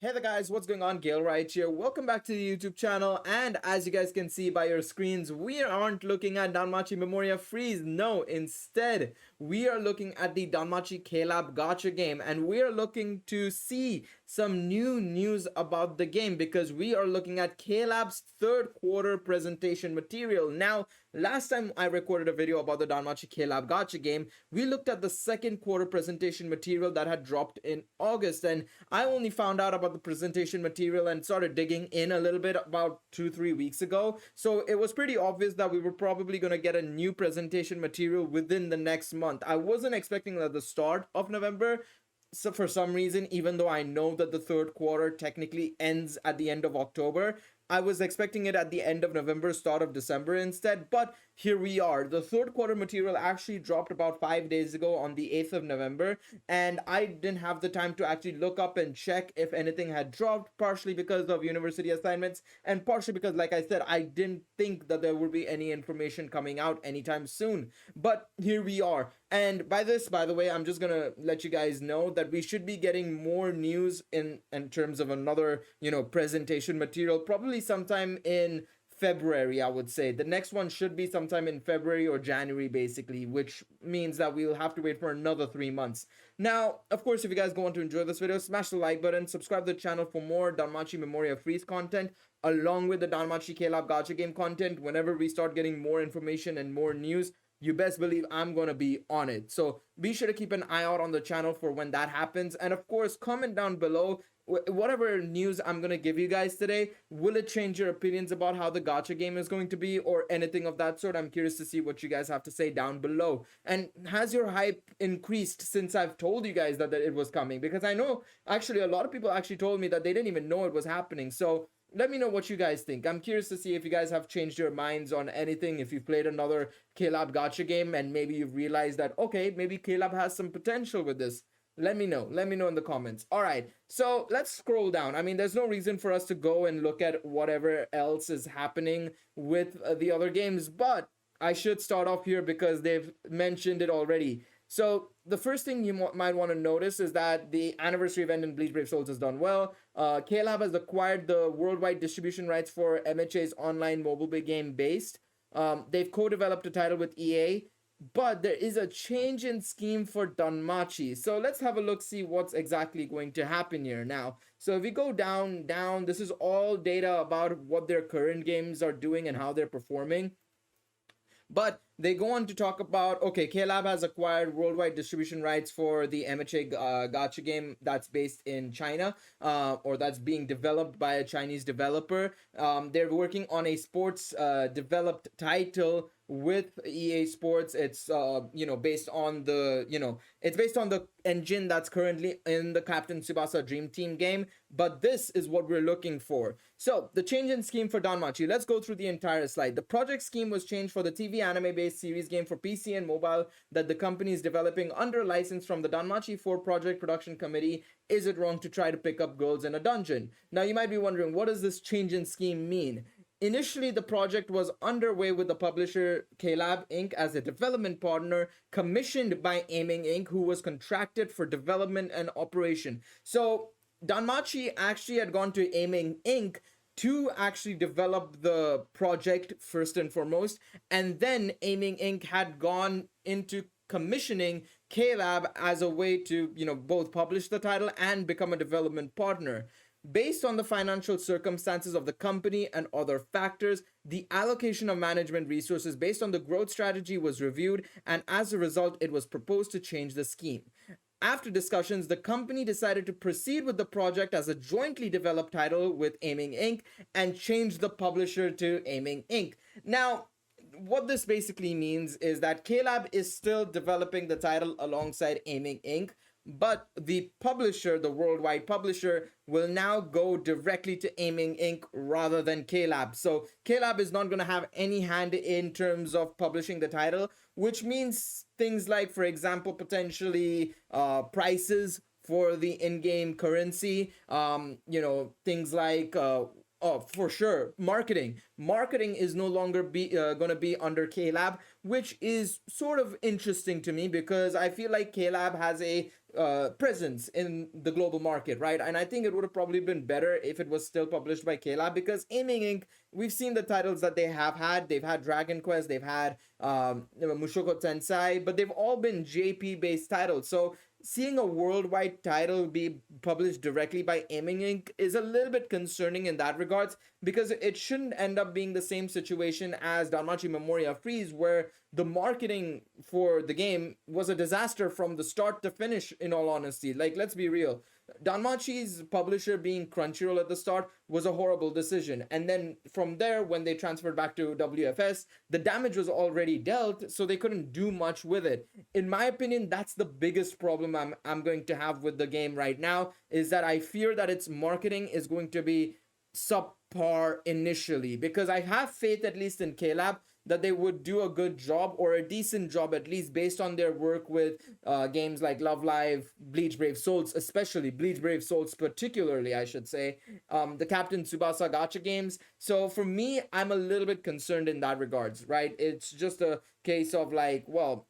Hey there guys, what's going on? Gale right here. Welcome back to the YouTube channel, and as you guys can see by your screens, we aren't looking at Danmachi Memoria Freeze. No, instead, we are looking at the Danmachi KLAB Gacha game, and we are looking to see some new news about the game because we are looking at KLAB's third quarter presentation material. Now, last time I recorded a video about the Danmachi KLAB Gacha game, we looked at the second quarter presentation material that had dropped in August, and I only found out about the presentation material and started digging in a little bit about 2-3 weeks ago. So it was pretty obvious that we were probably going to get a new presentation material within the next month. I wasn't expecting it at the start of November. So for some reason, even though I know that the third quarter technically ends at the end of October, I was expecting it at the end of November, start of December instead, but here we are. The third quarter material actually dropped about 5 days ago on the 8th of November, and I didn't have the time to actually look up and check if anything had dropped, partially because of university assignments, and partially because, like I said, I didn't think that there would be any information coming out anytime soon. But here we are. And by the way, I'm just gonna let you guys know that we should be getting more news in terms of another, presentation material, probably sometime in February, I would say. The next one should be sometime in February or January, basically, which means that we'll have to wait for another 3 months. Now, of course, if you guys go on to enjoy this video, smash the like button, subscribe to the channel for more Danmachi Memoria Freeze content, along with the Danmachi KLAB Gacha game content. Whenever we start getting more information and more news, you best believe I'm gonna be on it. So be sure to keep an eye out on the channel for when that happens. And of course, comment down below whatever news I'm gonna give you guys today. Will it change your opinions about how the gacha game is going to be or anything of that sort? I'm curious to see what you guys have to say down below. And has your hype increased since I've told you guys that it was coming? Because I know actually a lot of people actually told me that they didn't even know it was happening. So let me know what you guys think. I'm curious to see if you guys have changed your minds on anything, if you've played another KLAB gacha game and maybe you've realized that, okay, maybe KLAB has some potential with this. Let me know. Let me know in the comments. All right, so let's scroll down. I mean, there's no reason for us to go and look at whatever else is happening with the other games, but I should start off here because they've mentioned it already. So the first thing you might want to notice is that the anniversary event in Bleach Brave Souls has done well. KLAB has acquired the worldwide distribution rights for MHA's online mobile game Based. They've co-developed a title with EA, but there is a change in scheme for Danmachi. So let's have a look, see what's exactly going to happen here now. So if we go down, this is all data about what their current games are doing and how they're performing. But they go on to talk about, okay, KLAB has acquired worldwide distribution rights for the MHA gacha game that's based in China, or that's being developed by a Chinese developer. They're working on a sports developed title with EA Sports. It's based on the it's based on the engine that's currently in the Captain Tsubasa Dream Team game, but this is what we're looking for. So the change in scheme for Danmachi, let's go through the entire slide. The project scheme was changed for the TV anime based series game for PC and mobile that the company is developing under a license from the Danmachi 4 Project Production Committee. Is it wrong to try to pick up girls in a dungeon? Now you might be wondering, what does this change in scheme mean? Initially, the project was underway with the publisher KLAB Inc. as a development partner, commissioned by Aiming Inc., who was contracted for development and operation. So Danmachi actually had gone to Aiming Inc. to actually develop the project first and foremost, and then Aiming Inc. had gone into commissioning KLAB as a way to, both publish the title and become a development partner. Based on the financial circumstances of the company and other factors, the allocation of management resources based on the growth strategy was reviewed, and as a result, it was proposed to change the scheme. After discussions, the company decided to proceed with the project as a jointly developed title with Aiming Inc. and change the publisher to Aiming Inc. Now, what this basically means is that KLAB is still developing the title alongside Aiming Inc., but the publisher, the worldwide publisher, will now go directly to Aiming Inc. rather than KLAB. So KLAB is not going to have any hand in terms of publishing the title, which means things like, for example, potentially prices for the in-game currency, things like oh, for sure, marketing. Marketing is no longer going to be under KLAB, which is sort of interesting to me because I feel like KLAB has a presence in the global market, right? And I think it would have probably been better if it was still published by KLAB, because Aiming Inc., we've seen the titles that they have had. They've had Dragon Quest, they've had Mushoku Tensei, but they've all been JP based titles. So seeing a worldwide title be published directly by Aiming Inc. is a little bit concerning in that regards, because it shouldn't end up being the same situation as Danmachi Memoria Freeze, where the marketing for the game was a disaster from the start to finish, in all honesty. Like, let's be real. Danmachi's publisher being Crunchyroll at the start was a horrible decision. And then from there, when they transferred back to WFS, the damage was already dealt, so they couldn't do much with it. In my opinion, that's the biggest problem I'm going to have with the game right now, is that I fear that its marketing is going to be subpar initially, because I have faith, at least in KLAB, that they would do a good job, or a decent job at least, based on their work with games like Love Live, Bleach Brave Souls, especially Bleach Brave Souls particularly, I should say, the Captain Tsubasa Gacha games. So for me, I'm a little bit concerned in that regards, right? It's just a case of like, well,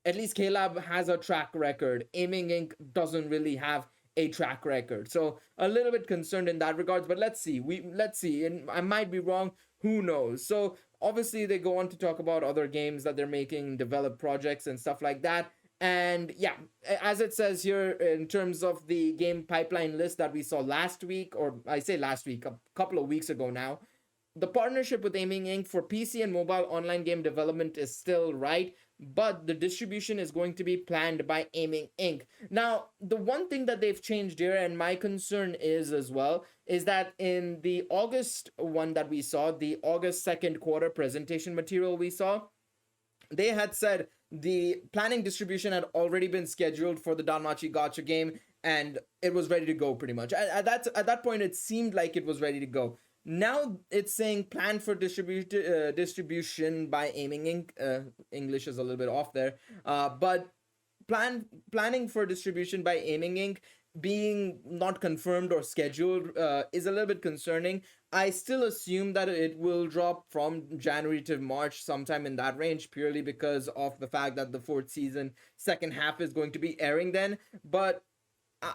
at least KLAB has a track record. Aiming Inc. doesn't really have a track record. So a little bit concerned in that regards, but let's see. Let's see. And I might be wrong. Who knows? So obviously they go on to talk about other games that they're making, develop projects and stuff like that. And yeah, as it says here, in terms of the game pipeline list that we saw last week, or I say last week, a couple of weeks ago now, the partnership with Aiming Inc. for PC and mobile online game development is still right, but the distribution is going to be planned by Aiming Inc. Now, the one thing that they've changed here, and my concern is as well, is that in the August one that we saw, the August second quarter presentation material we saw, they had said the planning distribution had already been scheduled for the Danmachi Gacha game, and it was ready to go pretty much. At that point, it seemed like it was ready to go. Now it's saying plan for distribution by Aiming Inc. English is a little bit off there, but planning for distribution by Aiming Inc. being not confirmed or scheduled is a little bit concerning. I still assume that it will drop from January to March, sometime in that range, purely because of the fact that the fourth season second half is going to be airing then. But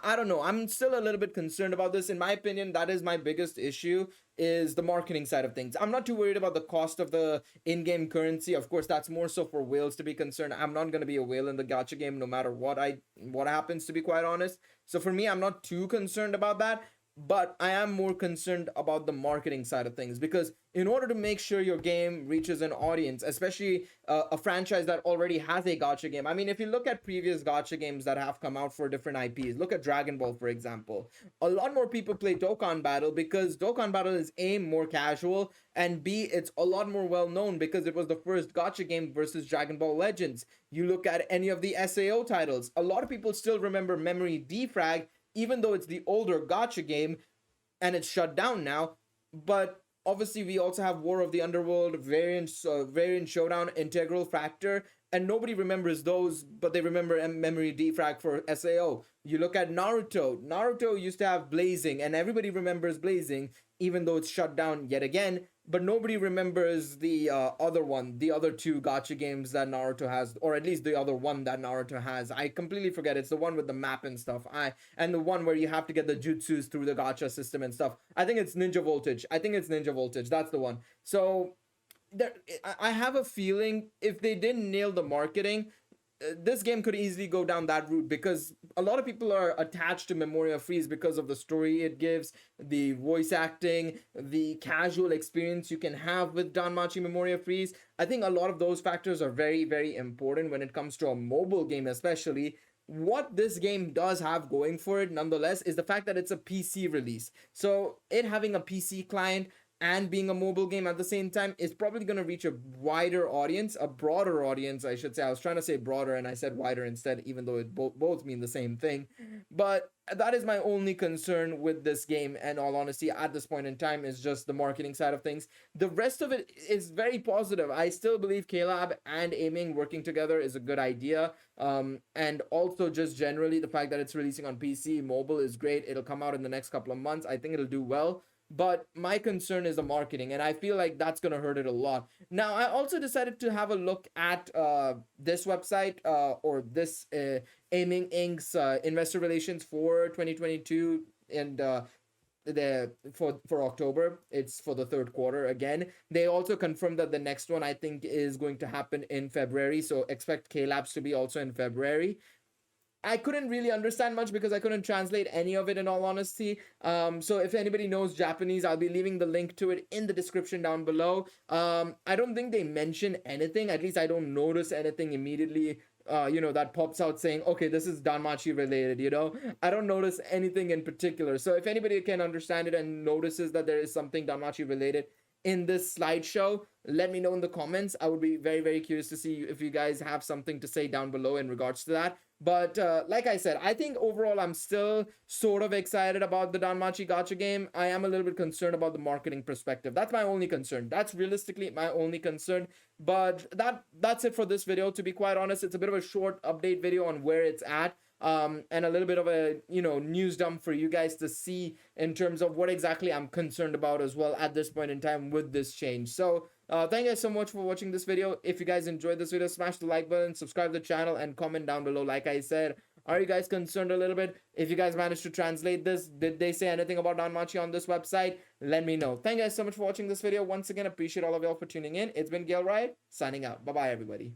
I don't know. I'm still a little bit concerned about this. In my opinion, that is my biggest issue, is the marketing side of things. I'm not too worried about the cost of the in-game currency. Of course, that's more so for whales to be concerned. I'm not going to be a whale in the gacha game no matter what happens, to be quite honest. So for me, I'm not too concerned about that. But I am more concerned about the marketing side of things, because in order to make sure your game reaches an audience, especially a franchise that already has a gacha game. I mean, if you look at previous gacha games that have come out for different IPs, look at Dragon Ball, for example. A lot more people play Dokkan Battle because Dokkan Battle is A, more casual, and B, it's a lot more well known because it was the first gacha game versus Dragon Ball Legends. You look at any of the SAO titles, a lot of people still remember Memory Defrag, even though it's the older gacha game and it's shut down now. But obviously we also have War of the Underworld, Variant Showdown, Integral Factor, and nobody remembers those, but they remember Memory Defrag for SAO. You look at Naruto used to have Blazing, and everybody remembers Blazing, even though it's shut down yet again. But nobody remembers the other two gacha games that Naruto has, or at least the other one that Naruto has. I completely forget. It's the one with the map and stuff. And the one where you have to get the jutsus through the gacha system and stuff. I think it's Ninja Voltage. That's the one. So I have a feeling if they didn't nail the marketing, this game could easily go down that route, because a lot of people are attached to Memoria Freeze because of the story it gives, the voice acting, the casual experience you can have with Danmachi Memoria Freeze. I think a lot of those factors are very, very important when it comes to a mobile game, especially. What this game does have going for it, nonetheless, is the fact that it's a PC release. So it having a PC client and being a mobile game at the same time is probably going to reach a wider audience, a broader audience, I should say. I was trying to say broader and I said wider instead, even though it both mean the same thing. But that is my only concern with this game, and all honesty, at this point in time, is just the marketing side of things. The rest of it is very positive. I still believe KLAB and Aiming working together is a good idea. And also just generally the fact that it's releasing on PC, mobile is great. It'll come out in the next couple of months. I think it'll do well. but my concern is the marketing, and I feel like that's going to hurt it a lot. Now, I also decided to have a look at this website, or this Aiming Inc.'s investor relations for 2022, and the for October. It's for the third quarter again. They also confirmed that the next one, I think, is going to happen in February. So expect KLAB'S to be also in February. I couldn't really understand much because I couldn't translate any of it, in all honesty. So if anybody knows Japanese, I'll be leaving the link to it in the description down below. I don't think they mention anything. At least I don't notice anything immediately. That pops out saying, okay, this is Danmachi related. I don't notice anything in particular. So if anybody can understand it and notices that there is something Danmachi related in this slideshow, let me know in the comments. I would be very, very curious to see if you guys have something to say down below in regards to that. But like I said, I think overall I'm still sort of excited about the Danmachi Gacha game. I am a little bit concerned about the marketing perspective. That's my only concern. That's realistically my only concern. But that's it for this video. To be quite honest, it's a bit of a short update video on where it's at. And a little bit of a news dump for you guys to see in terms of what exactly I'm concerned about as well at this point in time with this change. So thank you guys so much for watching this video. If you guys enjoyed this video, smash the like button, subscribe to the channel, and comment down below. Like I said, are you guys concerned a little bit? If you guys managed to translate this, did they say anything about Danmachi on this website? Let me know. Thank you guys so much for watching this video. Once again, appreciate all of y'all for tuning in. It's been Gail Wright signing out. Bye bye, everybody.